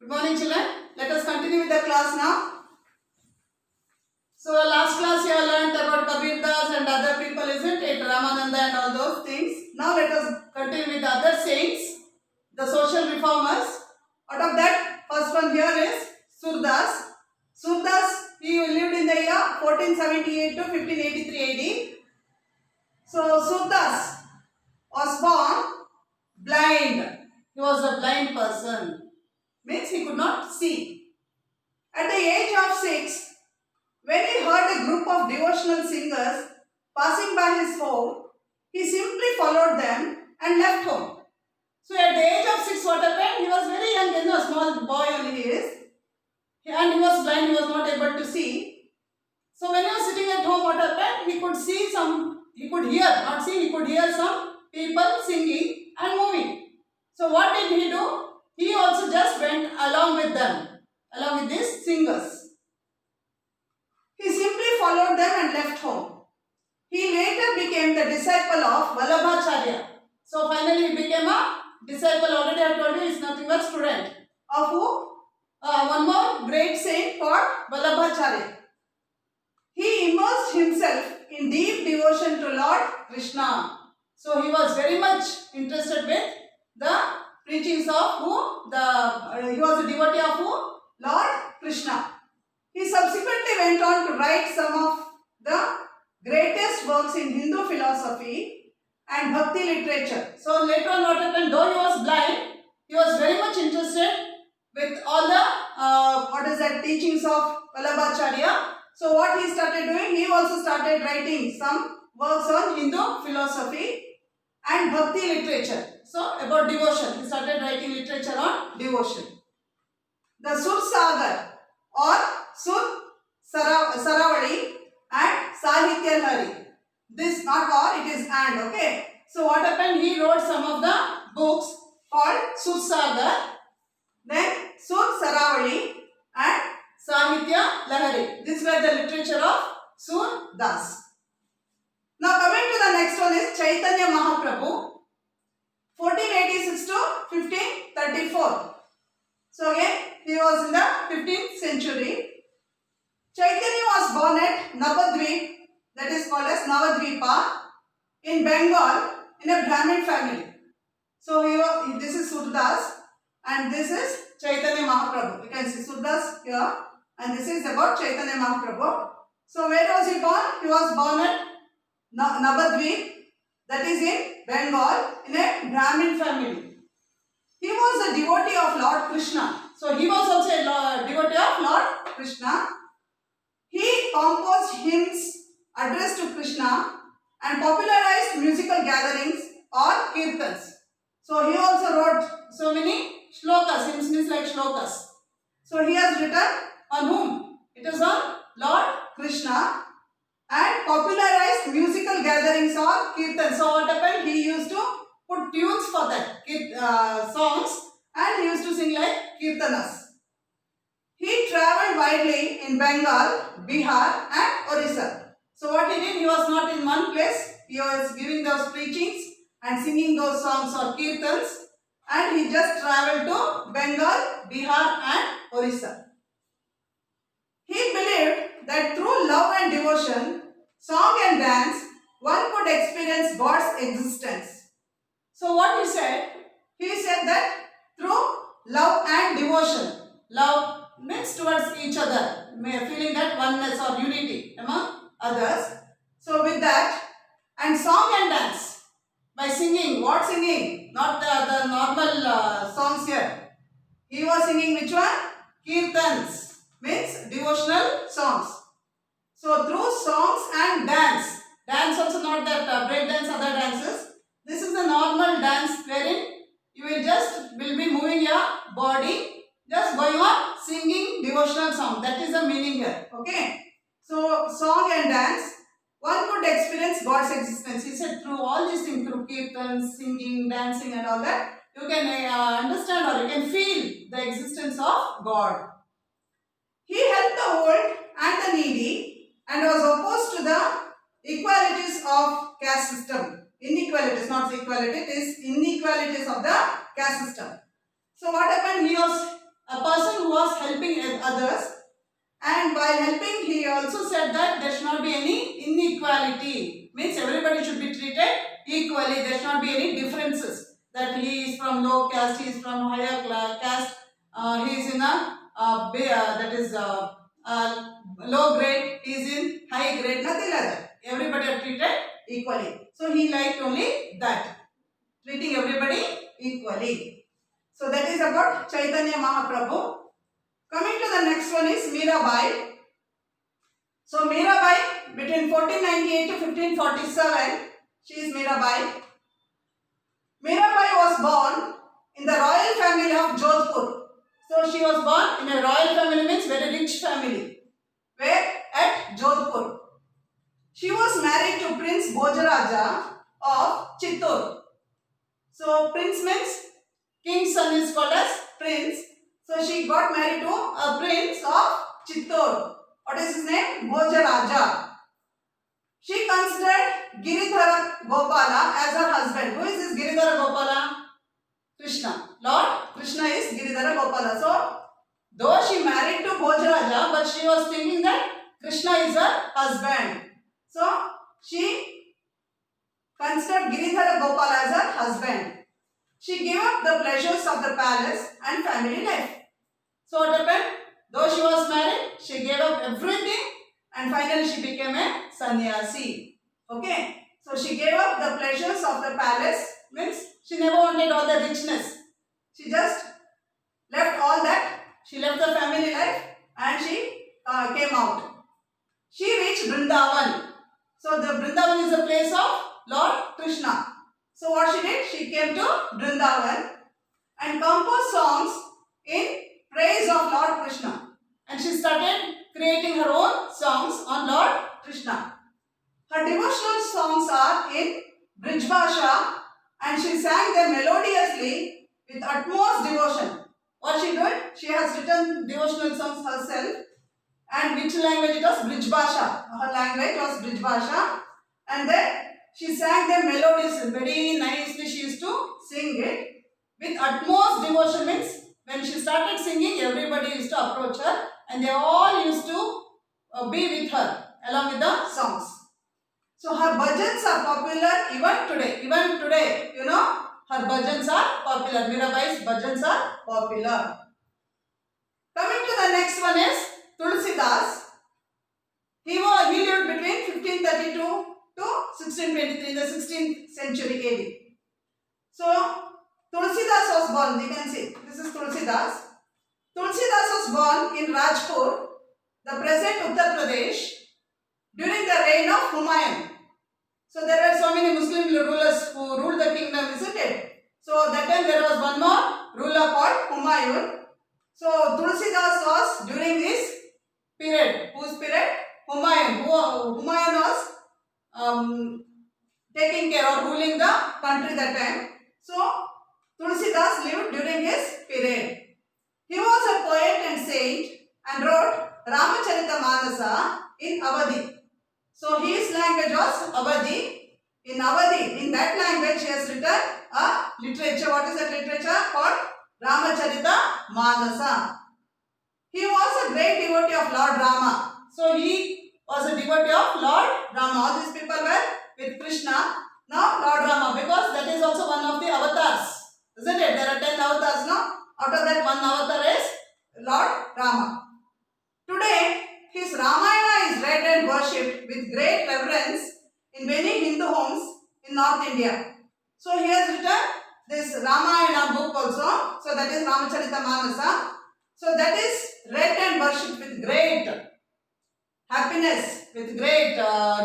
Good morning, children. Let us continue with the class now. So, last class you have learnt about Kabir Das and other people, isn't it? Ramananda and all those things. Now, let us continue with the other saints, the social reformers. Out of that, first one here is Surdas. Surdas, he lived in the year 1478 to 1583 AD. So, Surdas was born blind. He was a blind person. Means he could not see. At the age of 6, when he heard a group of devotional singers passing by his home, he simply followed them and left home. So at the age of 6, what happened? He was very young, a small boy only he is. And he was blind, he was not able to see. So when he was sitting at home, what happened? He could hear some people singing and moving. So what did he do? He also just went along with them, along with these singers. He simply followed them and left home. He later became the disciple of Vallabhacharya. So finally he became a disciple. Already I told you he is nothing but student. Of who? One more great saint called Vallabhacharya. He immersed himself in deep devotion to Lord Krishna. So he was very much interested with the preachings of who? He was a devotee of who? Lord Krishna. He subsequently went on to write some of the greatest works in Hindu philosophy and bhakti literature. So later on what happened, though he was blind, he was very much interested with all the teachings of Vallabhacharya. So what he started doing, he also started writing some works on Hindu philosophy and bhakti literature. So about devotion, he started writing literature on devotion. The Sur Sagar or Sur Saravali and Sahitya Lahari. This not or, it is and, okay. So what happened? He wrote some of the books called Sur Sagar, then Sur Saravali and Sahitya Lahari. These were the literature of Sur Das. Now coming to the next one is Chaitanya Mahaprabhu, 1486 to 1534. So again, he was in the 15th century. Chaitanya was born at Navadvip, that is called as Navadvipa, in Bengal, in a Brahmin family. So this is Surdas and this is Chaitanya Mahaprabhu. You can see Surdas here and this is about Chaitanya Mahaprabhu. So where was he born? He was born at Navadvip, that is in Bengal, in a Brahmin family. He was a devotee of Lord Krishna. So he was also a devotee of Lord Krishna. He composed hymns addressed to Krishna and popularized musical gatherings or kirtans. So he also wrote so many shlokas. Hymns means like shlokas. So he has written on whom? It is on Lord Krishna and popularized musical gatherings or kirtans. So what happened? He used to put tunes for that songs and he used to sing like kirtanas. He travelled widely in Bengal, Bihar and Orissa. So what he did, he was not in one place. He was giving those preachings and singing those songs or kirtans and he just travelled to Bengal, Bihar and Orissa. He believed that through love and devotion, song and dance, one could experience God's existence. So what he said? He said that through love and devotion, love means towards each other, feeling that oneness or unity among others. So with that, and song and dance, by singing, what singing? Not the normal songs here. He was singing which one? Kirtans, means devotional songs. So through songs and dance also not that break dance, other dances. This is a normal dance wherein you will be moving your body, just going on singing devotional song. That is the meaning here. Okay. So song and dance, one could experience God's existence. He said through all these things, through kirtans, singing, dancing and all that, you can understand or you can feel the existence of God. He helped the old and the needy and was opposed to the equalities of caste system. Inequalities, not equality, it is inequalities of the caste system. So what happened? He was a person equality. Means everybody should be treated equally. There should not be any differences. That he is from low caste, he is from higher caste, he is in a low grade, he is in high grade, nothing like that. Everybody are treated equally. So he liked only that, treating everybody equally. So that is about Chaitanya Mahaprabhu. Coming to the next one is Mirabai. So Mirabai, between 1498 to 1547, she is Mirabai. Mirabai was born in the royal family of Jodhpur. So she was born in a royal family, means very rich family. Where? At Jodhpur. She was married to Prince Bhojaraja of Chittor. So prince means king's son is called as prince. So she got married to a prince of Chittor. What is his name? Bhojaraja. She considered Giridhara Gopala as her husband. Who is this Giridhara Gopala? Krishna. Lord Krishna is Giridhara Gopala. So, though she married to Bhojaraja, but she was thinking that Krishna is her husband. So, she considered Giridhara Gopala as her husband. She gave up the pleasures of the palace and family life. So, what happened? Though she was married, she gave up everything and finally she became a sannyasi. Okay. So she gave up the pleasures of the palace, means she never wanted all the richness. She just left all that. She left the family life and she came out. She reached Vrindavan. So the Vrindavan is the place of Lord Krishna. So what she did? She came to Vrindavan and composed songs in praise of Lord Krishna. And she started creating her own songs on Lord Krishna. Her devotional songs are in Brij Bhasha and she sang them melodiously with utmost devotion. What she did? She has written devotional songs herself. And which language it was? Brij Bhasha. Her language was Brij Bhasha. And then she sang them melodiously. Very nicely she used to sing it with utmost devotion. Means when she started singing, everybody used to approach her and they all used to be with her along with the songs. So her bhajans are popular even today. Even today, you know, her bhajans are popular. Mirabai's bhajans are popular. Coming to the next one is Tulsidas. He lived between 1532 to 1623 in the 16th century AD. So Tulsidas was born, you can see, this is Tulsidas. Tulsidas was born in Rajpur, the present Uttar Pradesh, during the reign of Humayun. So there were so many Muslim rulers who ruled the kingdom, isn't it? So that time there was one more ruler called Humayun. So Tulsidas was during this period. Whose period? Humayun. Humayun was taking care or ruling the country that time. So Tulsidas lived during his period. He was a poet and saint and wrote Ramacharita in Awadhi. So his language was Awadhi. In Awadhi, in that language he has written a literature. What is that literature? Called Ramacharita. He was a great devotee of Lord Rama. So he was a devotee of Lord Rama. All these people were with Krishna. Now Lord Rama, because that is also one of the avatars. Isn't it? There are 10 avatars now. Out of that, one avatar is Lord Rama. Today, his Ramayana is read and worshipped with great reverence in many Hindu homes in North India. So he has written this Ramayana book also. So that is Ramacharita. So that is read and worshipped with great happiness, with great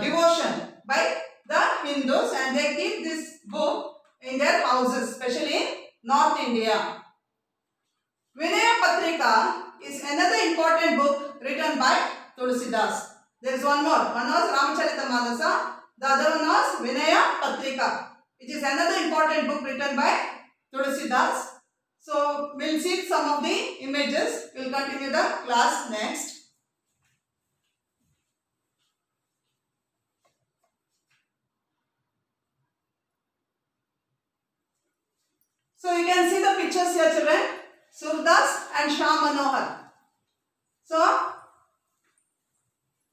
devotion by the Hindus, and they keep this book in their houses, especially in North India. Vinaya Patrika is another important book written by Tulsidas. There is one more. One was Ramacharita. The other one was Vinaya Patrika, which is another important book written by Tulsidas. So we will see some of the images. We will continue the class next. So you can see the pictures here, children. Surdas and Shyam Manohar. So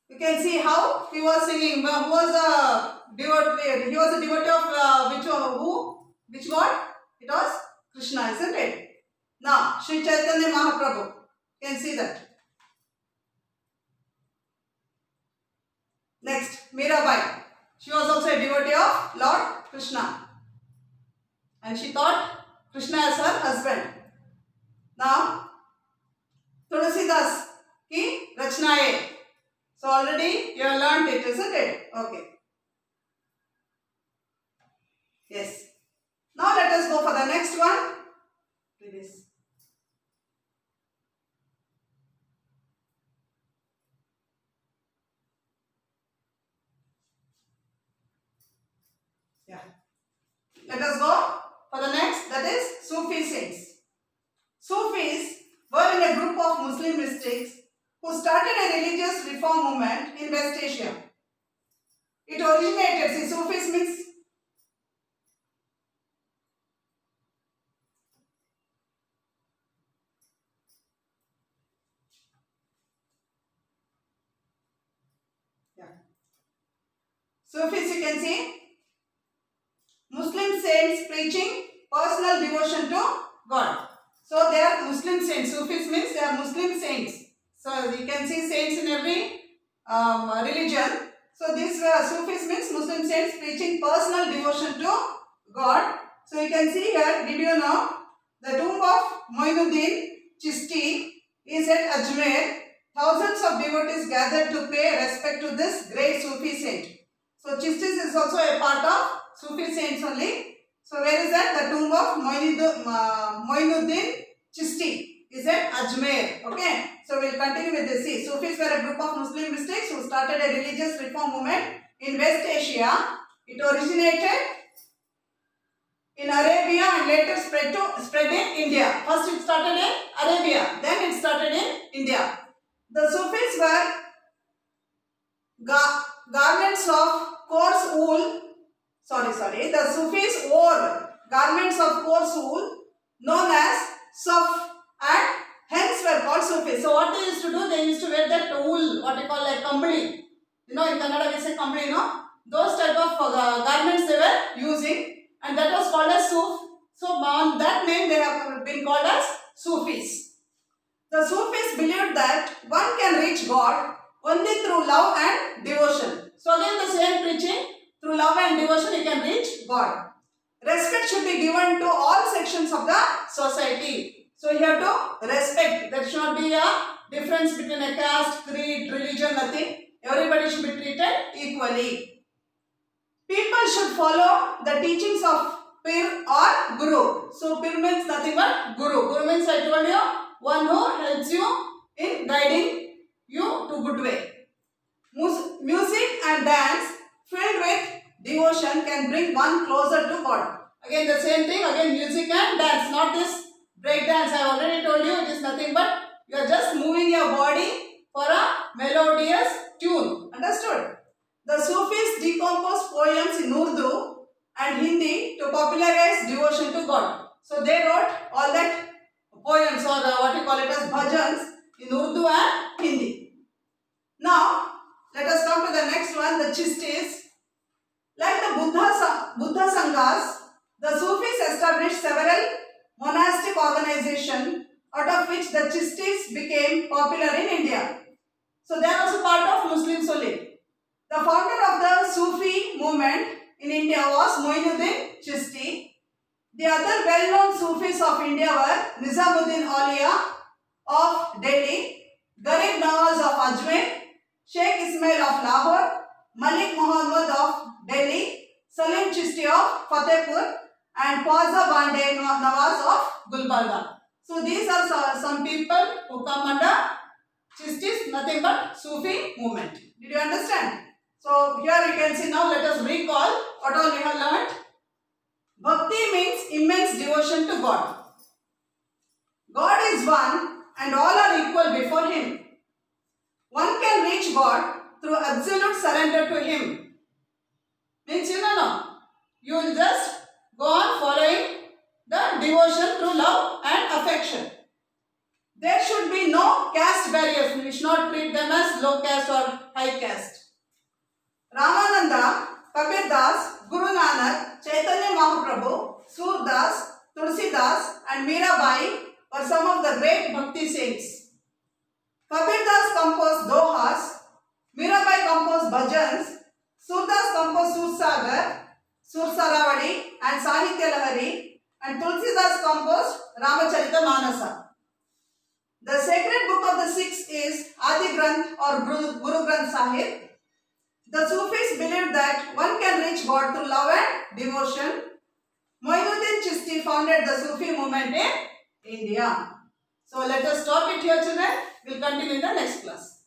you can see how he was singing. Who was a devotee? He was a devotee of which god? It was Krishna, isn't it? Now, Sri Chaitanya Mahaprabhu. You can see that. Next, Mirabai. She was also a devotee of Lord Krishna. And she thought Krishna as her husband. Now, Tulsidas ki Rachnaye. So already you have learned it, isn't it? Okay. Yes. Now let us go for the next one. Please. Yeah. Let us go for the next, that is Sufi saints. Sufis were in a group of Muslim mystics who started a religious reform movement in West Asia. It originated, see, Sufis means Sufis, you can see Muslim saints preaching personal devotion to God. So they are Muslim saints. Sufis means they are Muslim saints. So you can see saints in every religion. So these Sufis means Muslim saints preaching personal devotion to God. So you can see here, did you know, the tomb of Moinuddin Chishti is at Ajmer. Thousands of devotees gathered to pay respect to this great Sufi saint. So Chistis is also a part of Sufi saints only. So where is that? The tomb of Moinuddin Chishti is at Ajmer. Okay. So we will continue with this. See, Sufis were a group of Muslim mystics who started a religious reform movement in West Asia. It originated in Arabia and later spread in India. First it started in Arabia, then it started in India. The Sufis were garments of coarse wool. The Sufis wore garments of coarse wool known as suf, and hence were called Sufis. So what they used to do, they used to wear that wool, what we call like kambali. You know, in Kannada we say kambali, no? Those type of garments they were using, and that was called as Suf. So on that name they have been called as Sufis. The Sufis believed that one can reach God only through love and devotion. So again the same preaching, through love and devotion you can reach God. Respect should be given to all sections of the society. So you have to respect. There should not be a difference between a caste, creed, religion, nothing. Everybody should be treated equally. People should follow the teachings of Pir or Guru. So Pir means nothing but Guru. Guru means, I told you, one who helps you in guiding you to good way. Music and dance filled with devotion can bring one closer to God. Again the same thing, again music and dance, not this break dance. I have already told you, it is nothing but you are just moving your body for a melodious tune. Understood? The Sufis decomposed poems in Urdu and Hindi to popularize devotion to God. So they wrote all that poems, or what you call it as bhajans, in Urdu and Hindi. Now let us come to the next one, the Chistis. Like the Buddha Sanghas, the Sufis established several monastic organizations, out of which the Chistis became popular in India. So they are also part of Muslims only. The founder of the Sufi movement in India was Moinuddin Chishti. The other well-known Sufis of India were Nizamuddin Auliya of Delhi, Garib Nawaz of Ajmer, Sheikh Ismail of Lahore, Malik Muhammad of Delhi, Salim Chishti of Fatehpur, and Khwaja Bande Nawaz of Gulbarga. So these are some people who come under Chistis, nothing but Sufi movement. Did you understand? So here you can see, now let us recall what all we have learned. Bhakti means immense devotion to God. God is one and all are equal before Him. One can reach God through absolute surrender to Him. Means you will just go on following the devotion through love and affection. There there should be no caste barriers. We should not treat them as low caste or high caste. Ramananda, Kabir Das, Guru Nanak, Chaitanya Mahaprabhu, Surdas, Tulsidas and Mirabai were some of the great bhakti saints. Kabir Das composed dohas, Mirabai composed bhajans, Surdas composed Sursagar, Sursaravadi and Sahitya Lahari, and Tulsidas composed Ramacharita Manasa. The sacred book of the Sikhs is Adi Granth or Guru Granth Sahib. The Sufis believed that one can reach God through love and devotion. Moinuddin Chishti founded the Sufi movement in India. So let us stop it here, children. We will continue in the next class.